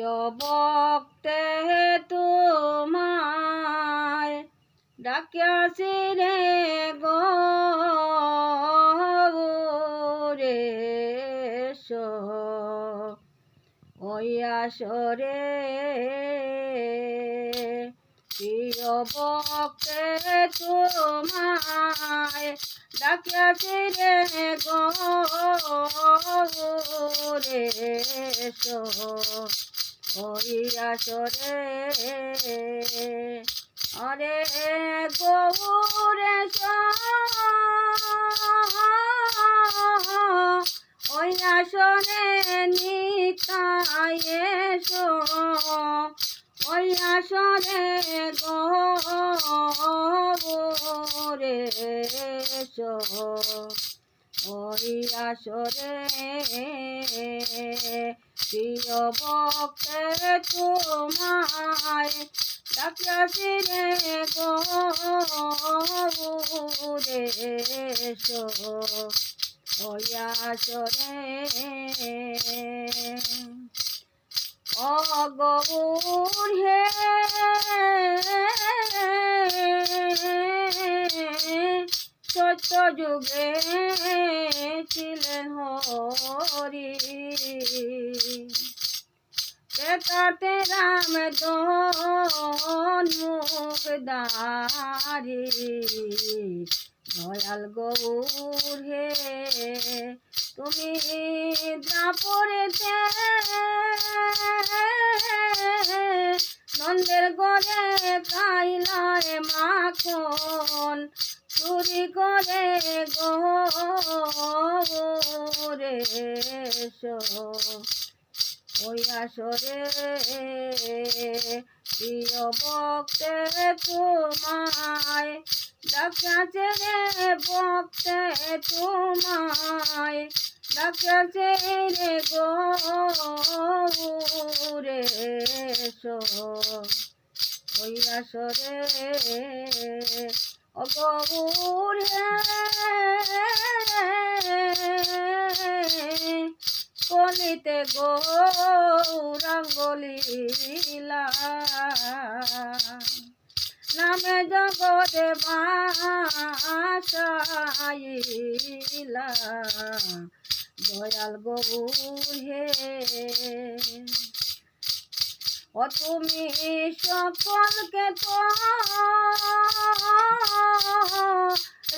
প্রিয় ভক্তে তোমায় ডাকিয়াছি রে গৌরে ওই আসরে প্রিয় ভক্তে তোমায় ডাকিয়াছি রে গৌরে ওই আসরে অরে গৌরেশ ওই আসরে নিতাই এসো ওই আসরে গৌরেশ ওই আসরে প্রিয় ভক্তে তোমায় ডাকিয়াছি রে গৌরেশ ওই আসরে ও গৌর হে সত্য যুগে ছিলেন হরি তাতে রাম মুখদারি দয়াল গৌর হে তুমি দ্রাপরেতে নন্দের ঘরে খাইলায় মাখন চুরি করে গৌরেশ ওই আসরে প্রিয় ভক্তে তোমায় ডাকিয়াছে রে ভক্তে তোমায় ডাকিয়াছে রে গৌরেশ ওই আসরে ও গৌর কলিতে গৌরাঙ্গলীলা নামে জগতে বাসাইলা দয়াল গৌর হে ও তুমি সকলকে তো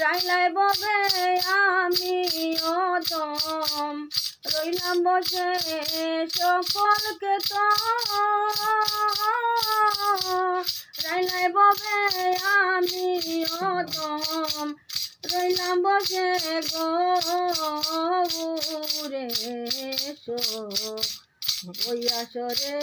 রাইলাই ববে আমি অদম রইলাম বসে সকলকে তো রাইলাই ববে আমি অদম রইলাম বসে গৌরেশ ওই আসরে